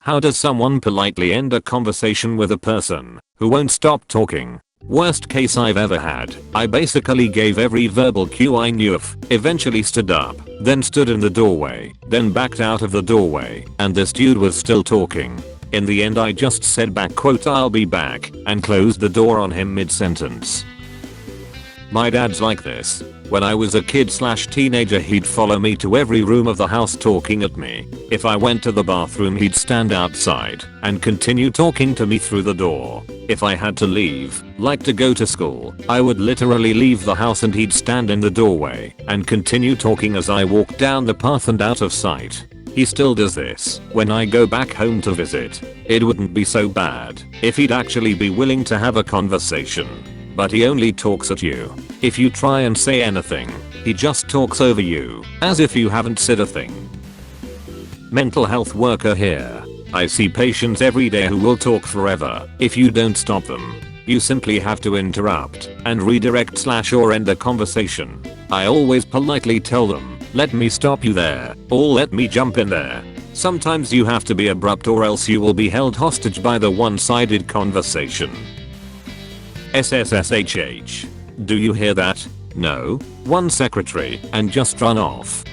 How does someone politely end a conversation with a person who won't stop talking? Worst case I've ever had, I basically gave every verbal cue I knew of, eventually stood up, then stood in the doorway, then backed out of the doorway, and this dude was still talking. In the end I just said back quote I'll be back, and closed the door on him mid-sentence. My dad's like this. When I was a kid/teenager he'd follow me to every room of the house talking at me. If I went to the bathroom he'd stand outside and continue talking to me through the door. If I had to leave, like to go to school, I would literally leave the house and he'd stand in the doorway and continue talking as I walked down the path and out of sight. He still does this when I go back home to visit. It wouldn't be so bad if he'd actually be willing to have a conversation. But he only talks at you. If you try and say anything, he just talks over you, as if you haven't said a thing. Mental health worker here. I see patients every day who will talk forever if you don't stop them. You simply have to interrupt and redirect/or end the conversation. I always politely tell them, let me stop you there, or let me jump in there. Sometimes you have to be abrupt or else you will be held hostage by the one-sided conversation. SSSHH. Do you hear that? No? One secretary and just run off.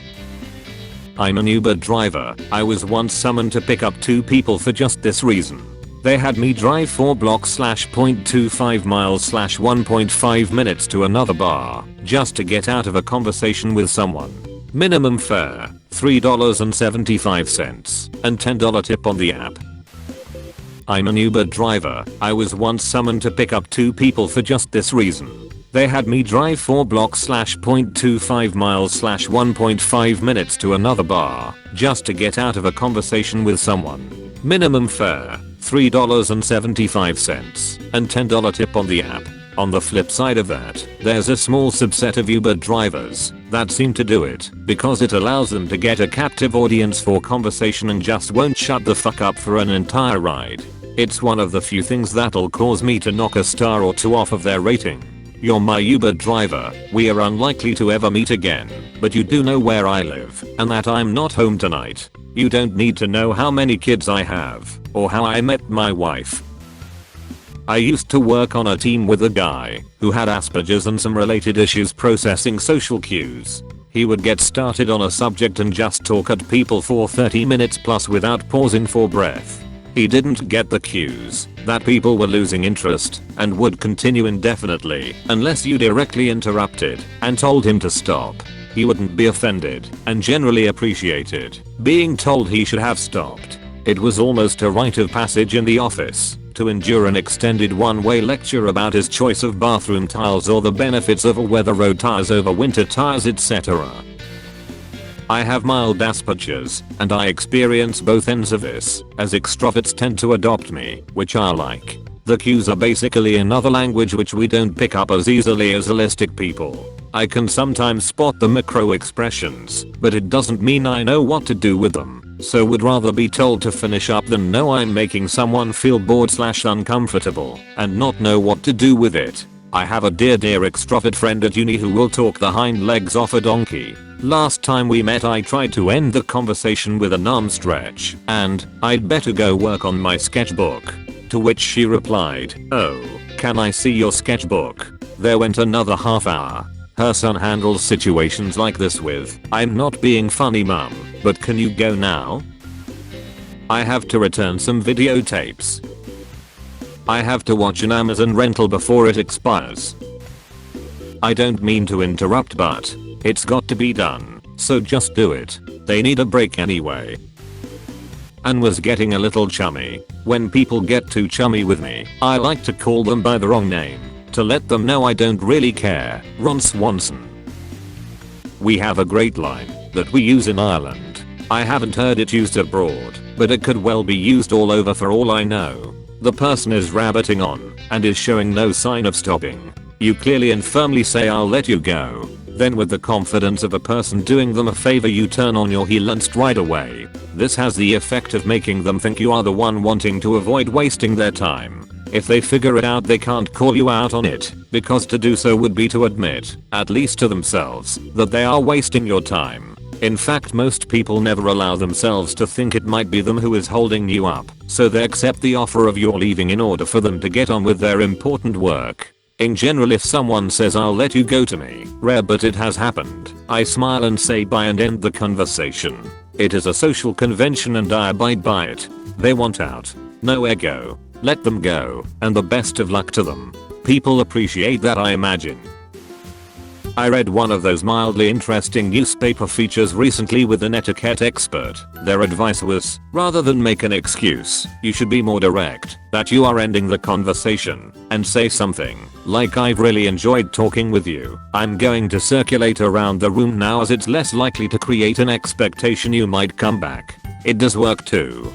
I'm an Uber driver. I was once summoned to pick up 2 people for just this reason. They had me drive 4 blocks/0.25 miles/1.5 minutes to another bar just to get out of a conversation with someone. Minimum fare, $3.75 and $10 tip on the app. I'm an Uber driver. I was once summoned to pick up 2 people for just this reason. They had me drive 4 blocks/0.25 miles/1.5 minutes to another bar just to get out of a conversation with someone. Minimum fare, $3.75 and $10 tip on the app. On the flip side of that, there's a small subset of Uber drivers that seem to do it because it allows them to get a captive audience for conversation and just won't shut the fuck up for an entire ride. It's one of the few things that'll cause me to knock a star or 2 off of their rating. You're my Uber driver. We are unlikely to ever meet again, but you do know where I live and that I'm not home tonight. You don't need to know how many kids I have or how I met my wife. I used to work on a team with a guy who had Asperger's and some related issues processing social cues. He would get started on a subject and just talk at people for 30 minutes plus without pausing for breath. He didn't get the cues that people were losing interest and would continue indefinitely unless you directly interrupted and told him to stop. He wouldn't be offended and generally appreciated being told he should have stopped. It was almost a rite of passage in the office to endure an extended one-way lecture about his choice of bathroom tiles or the benefits of weather road tires over winter tires, etc. I have mild Asperger's and I experience both ends of this, as extroverts tend to adopt me, which I like. The cues are basically another language which we don't pick up as easily as holistic people. I can sometimes spot the micro expressions, but it doesn't mean I know what to do with them. So would rather be told to finish up than know I'm making someone feel bored/uncomfortable and not know what to do with it. I have a dear extrovert friend at uni who will talk the hind legs off a donkey. Last time we met I tried to end the conversation with an arm stretch and I'd better go work on my sketchbook. To which she replied, "Oh, can I see your sketchbook?" There went another half hour. Her son handles situations like this with, "I'm not being funny mum, but can you go now?" I have to return some videotapes. I have to watch an Amazon rental before it expires. I don't mean to interrupt but it's got to be done, so just do it. They need a break anyway. And was getting a little chummy. When people get too chummy with me, I like to call them by the wrong name to let them know I don't really care. Ron Swanson. We have a great line that we use in Ireland. I haven't heard it used abroad, but it could well be used all over for all I know. The person is rabbiting on and is showing no sign of stopping. You clearly and firmly say, "I'll let you go." Then with the confidence of a person doing them a favor you turn on your heel and stride away. This has the effect of making them think you are the one wanting to avoid wasting their time. If they figure it out they can't call you out on it, because to do so would be to admit, at least to themselves, that they are wasting your time. In fact, most people never allow themselves to think it might be them who is holding you up, so they accept the offer of your leaving in order for them to get on with their important work. In general, if someone says I'll let you go to me, rare but it has happened, I smile and say bye and end the conversation. It is a social convention and I abide by it. They want out. No ego. Let them go, and the best of luck to them. People appreciate that, I imagine. I read one of those mildly interesting newspaper features recently with an etiquette expert. Their advice was, rather than make an excuse, you should be more direct, that you are ending the conversation, and say something, like I've really enjoyed talking with you. I'm going to circulate around the room now as it's less likely to create an expectation you might come back. It does work too.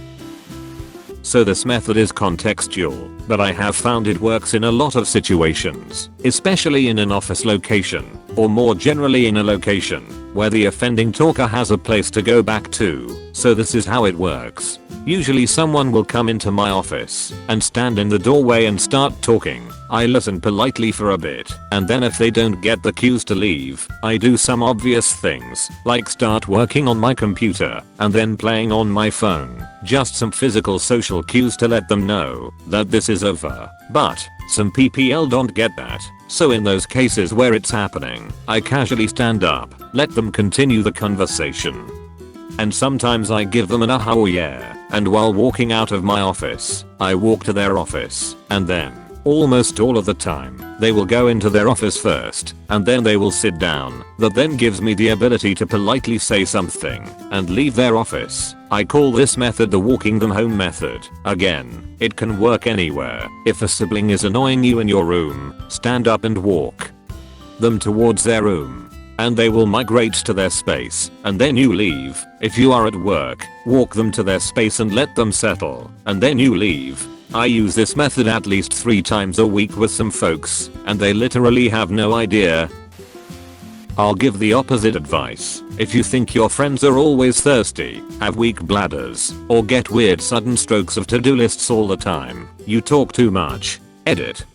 So this method is contextual, but I have found it works in a lot of situations, especially in an office location, or more generally in a location where the offending talker has a place to go back to. So this is how it works. Usually someone will come into my office and stand in the doorway and start talking. I listen politely for a bit, and then if they don't get the cues to leave, I do some obvious things, like start working on my computer, and then playing on my phone. Just some physical social cues to let them know that this is over. But some people don't get that, so in those cases where it's happening, I casually stand up, let them continue the conversation. And sometimes I give them an oh yeah, and while walking out of my office, I walk to their office, and then, almost all of the time, they will go into their office first, and then they will sit down. That then gives me the ability to politely say something, and leave their office. I call this method the walking them home method. Again, it can work anywhere. If a sibling is annoying you in your room, stand up and walk them towards their room, and they will migrate to their space, and then you leave. If you are at work, walk them to their space and let them settle, and then you leave. I use this method at least 3 times a week with some folks, and they literally have no idea. I'll give the opposite advice. If you think your friends are always thirsty, have weak bladders, or get weird sudden strokes of to-do lists all the time, you talk too much. Edit.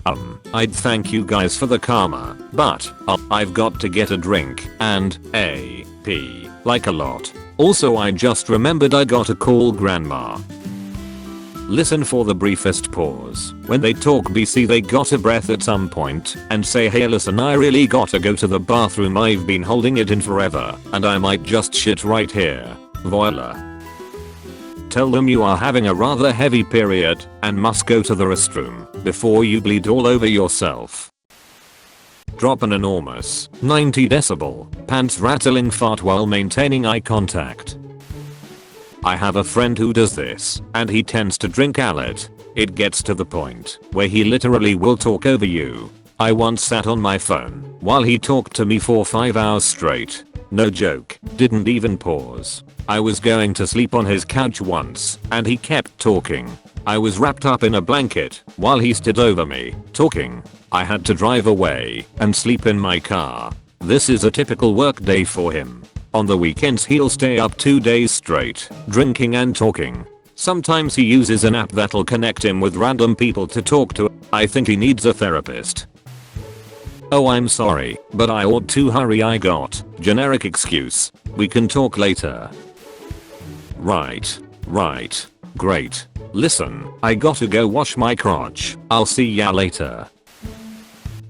I'd thank you guys for the karma, but I've got to get a drink and a.p. like a lot. Also, I just remembered I gotta call grandma. Listen for the briefest pause. When they talk BC, they got a breath at some point and say, hey listen, I really gotta go to the bathroom, I've been holding it in forever and I might just shit right here. Voila. Tell them you are having a rather heavy period and must go to the restroom before you bleed all over yourself. Drop an enormous 90 decibel pants rattling fart while maintaining eye contact. I have a friend who does this, and he tends to drink a lot. It gets to the point where he literally will talk over you. I once sat on my phone while he talked to me for 5 hours straight. No joke, didn't even pause. I was going to sleep on his couch once, and he kept talking. I was wrapped up in a blanket while he stood over me, talking. I had to drive away and sleep in my car. This is a typical work day for him. On the weekends he'll stay up 2 days straight, drinking and talking. Sometimes he uses an app that'll connect him with random people to talk to. I think he needs a therapist. Oh, I'm sorry, but I ought to hurry, I got generic excuse. We can talk later. Right. Great. Listen, I gotta go wash my crotch. I'll see ya later.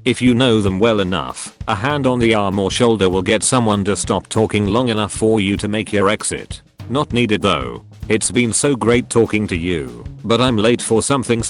If you know them well enough, a hand on the arm or shoulder will get someone to stop talking long enough for you to make your exit. Not needed though. It's been so great talking to you, but I'm late for something.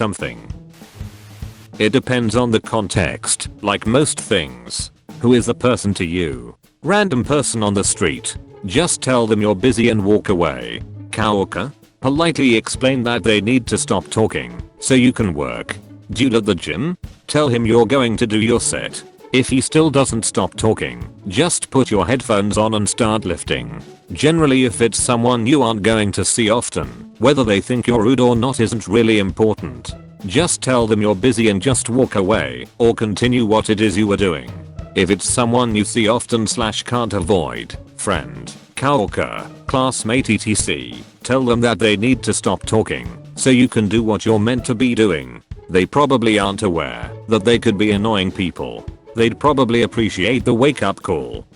It depends on the context, like most things. Who is the person to you? Random person on the street. Just tell them you're busy and walk away. Coworker? Politely explain that they need to stop talking so you can work. Dude at the gym? Tell him you're going to do your set. If he still doesn't stop talking, just put your headphones on and start lifting. Generally, if it's someone you aren't going to see often, whether they think you're rude or not isn't really important. Just tell them you're busy and just walk away, or continue what it is you were doing. If it's someone you see often / can't avoid, friend, coworker, classmate etc., tell them that they need to stop talking so you can do what you're meant to be doing. They probably aren't aware that they could be annoying people. They'd probably appreciate the wake up call.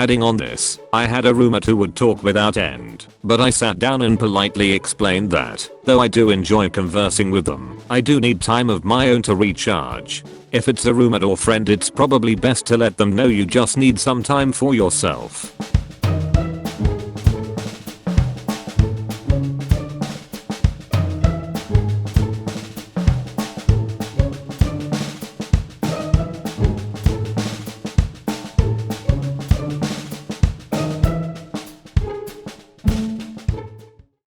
Adding on this, I had a roommate who would talk without end, but I sat down and politely explained that, though I do enjoy conversing with them, I do need time of my own to recharge. If it's a roommate or friend, it's probably best to let them know you just need some time for yourself.